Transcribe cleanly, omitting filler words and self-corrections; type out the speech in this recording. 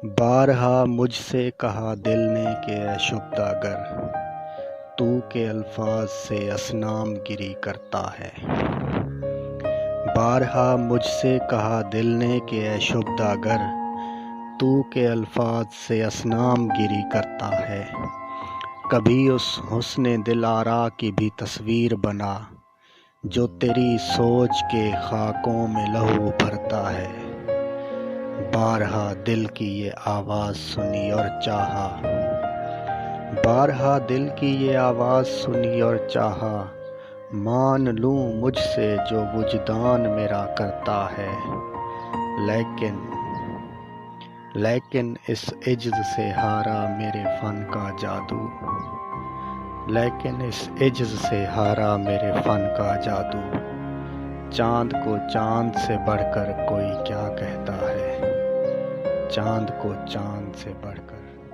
بارہا مجھ سے کہا دل نے کہ اے شبدہ گر تو کے الفاظ سے اصنام گری کرتا ہے۔ بارہا مجھ سے کہا دل نے کہ اے شبدہ گر تو کے الفاظ سے اصنام گری کرتا ہے۔ کبھی اس حسن دل آرا کی بھی تصویر بنا جو تیری سوچ کے خاکوں میں لہو بھرتا ہے۔ بارہا دل کی یہ آواز سنی اور چاہا، بارہا دل کی یہ آواز سنی اور چاہا، مان لوں مجھ سے جو وجدان میرا کرتا ہے۔ لیکن اس عجز سے ہارا میرے فن کا جادو، لیکن اس عجز سے ہارا میرے فن کا جادو۔ چاند کو چاند سے بڑھ کر کوئی کیا کہتا ہے، چاند کو چاند سے بڑھ کر